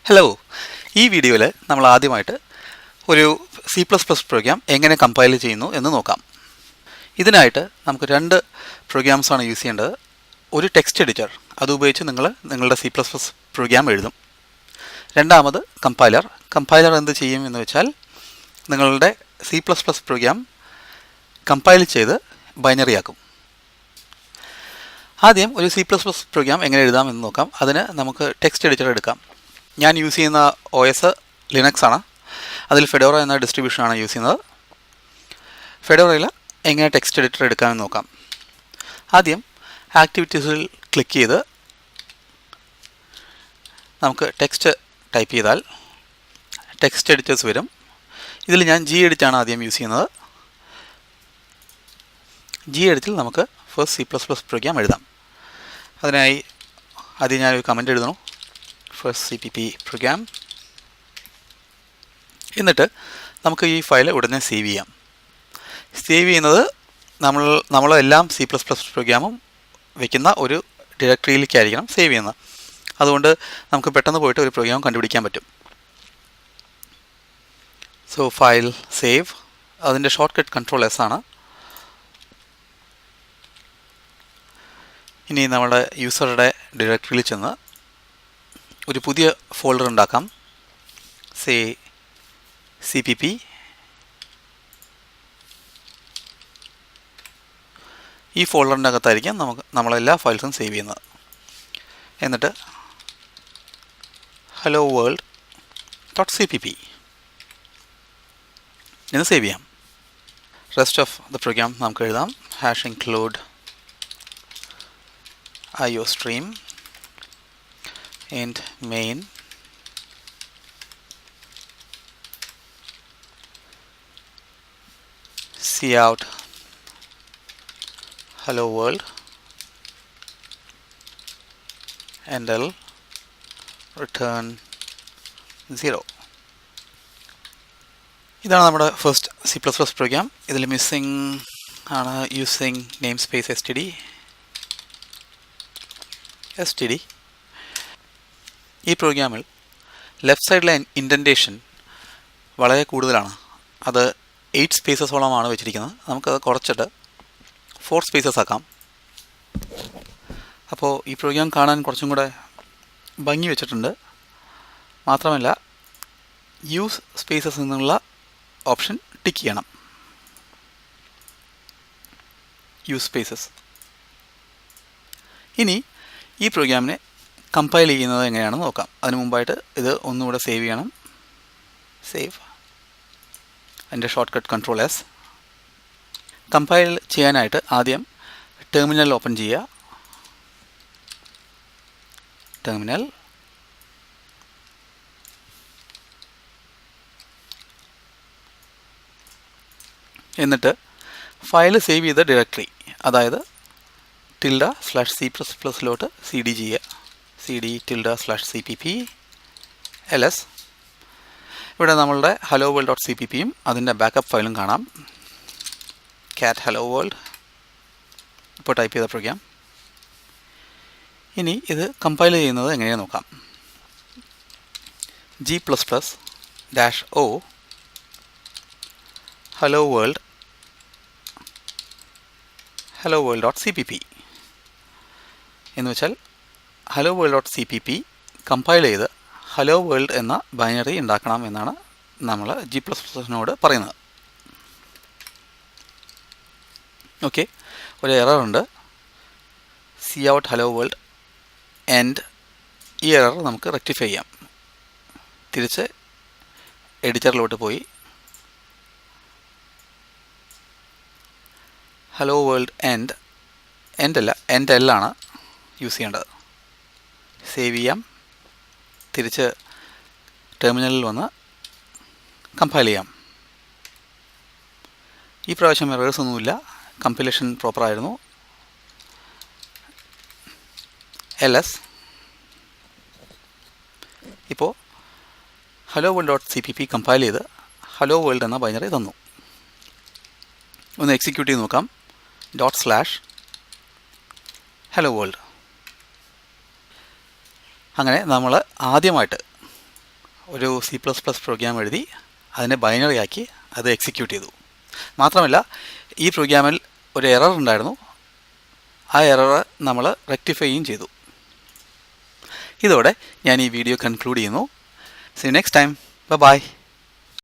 Hello, ഈ വീഡിയോയിൽ നമ്മൾ ആദ്യമായിട്ട് ഒരു C++ പ്രോഗ്രാം എങ്ങനെ കമ്പൈൽ ചെയ്യുന്നു എന്ന് നോക്കാം. ഇതിനായിട്ട് നമുക്ക് രണ്ട് പ്രോഗ്രാംസാണ് യൂസ് ചെയ്യേണ്ടത്. ഒരു ടെക്സ്റ്റ് എഡിറ്റർ, അതുപയോഗിച്ച് നിങ്ങളുടെ C++ പ്രോഗ്രാം എഴുതും. രണ്ടാമത് കമ്പൈലർ. കമ്പൈലർ എന്ത് ചെയ്യും എന്ന് വെച്ചാൽ നിങ്ങളുടെ C++ പ്രോഗ്രാം കമ്പൈൽ ചെയ്ത് ബൈനറി ആക്കും. ആദ്യം ഒരു C++ പ്രോഗ്രാം എങ്ങനെ എഴുതാം എന്ന് നോക്കാം. അതിന് നമുക്ക് ടെക്സ്റ്റ് എഡിറ്റർ എടുക്കാം. ഞാൻ യൂസ് ചെയ്യുന്ന OS ലിനക്സ് ആണ്. അതിൽ ഫെഡോറ എന്ന ഡിസ്ട്രിബ്യൂഷനാണ് യൂസ് ചെയ്യുന്നത്. ഫെഡോറയിൽ എങ്ങനെ ടെക്സ്റ്റ് എഡിറ്റർ എടുക്കാമെന്ന് നോക്കാം. ആദ്യം ആക്ടിവിറ്റീസിൽ ക്ലിക്ക് ചെയ്ത് നമുക്ക് ടെക്സ്റ്റ് ടൈപ്പ് ചെയ്താൽ ടെക്സ്റ്റ് എഡിറ്റേഴ്സ് വരും. ഇതിൽ ഞാൻ Gedit ആണ് ആദ്യം യൂസ് ചെയ്യുന്നത്. Geditൽ നമുക്ക് ഫസ്റ്റ് C++ പ്രോഗ്രാം എഴുതാം. അതിനായി ആദ്യം ഞാനൊരു കമൻറ്റ് എഴുതണം. First CPP program. എന്നിട്ട് നമുക്ക് ഈ ഫയൽ ഉടനെ സേവ് ചെയ്യാം. സേവ് ചെയ്യുന്നത് നമ്മളെല്ലാം C++ പ്രോഗ്രാമും വയ്ക്കുന്ന ഒരു ഡയറക്ടറിയിലേക്കായിരിക്കണം സേവ് ചെയ്യുന്നത്. അതുകൊണ്ട് നമുക്ക് പെട്ടെന്ന് പോയിട്ട് ഒരു പ്രോഗ്രാം കണ്ടുപിടിക്കാൻ പറ്റും. സോ ഫയൽ സേവ്, അതിൻ്റെ ഷോർട്ട് കട്ട് Ctrl+S ആണ്. ഇനി നമ്മുടെ യൂസറുടെ ഡയറക്ടറിയിൽ ചെന്ന് ഒരു പുതിയ ഫോൾഡർ ഉണ്ടാക്കാം. Say CPP. ഈ ഫോൾഡറിൻ്റെ അകത്തായിരിക്കും നമ്മളെല്ലാ ഫയൽസും സേവ് ചെയ്യുന്നത്. എന്നിട്ട് hello world.cpp എന്ന് സേവ് ചെയ്യാം. റെസ്റ്റ് ഓഫ് ദ പ്രോഗ്രാം നമുക്ക് എഴുതാം. #include iostream and main cout hello world and return 0. ഇതാണ് നമ്മുടെ ഫസ്റ്റ് C++ പ്രോഗ്രാം. ഇതിൽ മിസ്സിംഗ് ആണ് യൂസിങ് നെയിം സ്പേസ് std. ഈ പ്രോഗ്രാമിൽ ലെഫ്റ്റ് സൈഡിലെ ഇൻഡൻറ്റേഷൻ വളരെ കൂടുതലാണ്. അത് 8 സ്പേസസോളമാണ് വെച്ചിരിക്കുന്നത്. നമുക്കത് കുറച്ചിട്ട് 4 സ്പേസസ് ആക്കാം. അപ്പോൾ ഈ പ്രോഗ്രാം കാണാൻ കുറച്ചും കൂടെ ഭംഗി വെച്ചിട്ടുണ്ട്. മാത്രമല്ല യൂസ് സ്പേസസ് എന്നുള്ള ഓപ്ഷൻ ടിക്ക് ചെയ്യണം. Use spaces. ഇനി ഈ പ്രോഗ്രാമിനെ കമ്പൈൽ ചെയ്യുന്നത് എങ്ങനെയാണെന്ന് നോക്കാം. അതിന് മുമ്പായിട്ട് ഇത് ഒന്നുകൂടെ സേവ് ചെയ്യണം. സേവ്. അതിൻ്റെ ഷോർട്ട് കട്ട് Ctrl+S. കമ്പൈൽ ചെയ്യാനായിട്ട് ആദ്യം ടെർമിനൽ ഓപ്പൺ ചെയ്യുക. ടെർമിനൽ. എന്നിട്ട് ഫയൽ സേവ് ചെയ്ത ഡയറക്ടറി, അതായത് tilde/C++ലോട്ട് cd ചെയ്യുക. cd:/cpp ls. ഇവിടെ നമ്മളുടെ hello world.cppയും അതിൻ്റെ ബാക്കപ്പ് ഫയലും കാണാം. cat hello world. ഇപ്പോൾ ടൈപ്പ് ചെയ്ത പ്രോഗ്രാം. ഇനി ഇത് കമ്പൈൽ ചെയ്യുന്നത് എങ്ങനെയാണെന്ന് നോക്കാം. G++-o hello world.cpp എന്ന് വെച്ചാൽ hello world.cpp കമ്പൈൽ ചെയ്ത് hello world എന്ന ബൈനറി ഉണ്ടാക്കണം എന്നാണ് നമ്മൾ G++നോട് പറയുന്നത്. ഓക്കെ, ഒരു എറർ ഉണ്ട്. cout hello world and ഈ എറർ നമുക്ക് റെക്ടിഫൈ ചെയ്യാം. തിരിച്ച് എഡിറ്ററിലോട്ട് പോയി hello world end അല്ല end l ആണ് യൂസ് ചെയ്യേണ്ടത്. സേവ് ചെയ്യാം. തിരിച്ച് ടെർമിനലിൽ വന്ന് കമ്പൈൽ ചെയ്യാം. ഈ പ്രാവശ്യം എറേഴ്സ് ഒന്നുമില്ല. കമ്പൈലേഷൻ പ്രോപ്പറായിരുന്നു. ls. ഇപ്പോൾ hello world.cpp കമ്പൈൽ ചെയ്ത് hello world എന്ന ബൈനറി തന്നു. ഒന്ന് എക്സിക്യൂട്ട് ചെയ്ത് നോക്കാം. ./hello world. അങ്ങനെ നമ്മൾ ആദ്യമായിട്ട് ഒരു C++ പ്രോഗ്രാം എഴുതി അതിനെ ബൈനറി ആക്കി അത് എക്സിക്യൂട്ട് ചെയ്തു. മാത്രമല്ല ഈ പ്രോഗ്രാമിൽ ഒരു എറർ ഉണ്ടായിരുന്നു. ആ എറർ നമ്മൾ റെക്ടിഫൈയും ചെയ്തു. ഇതോടെ ഞാൻ ഈ വീഡിയോ കൺക്ലൂഡ് ചെയ്യുന്നു. See you next time. By.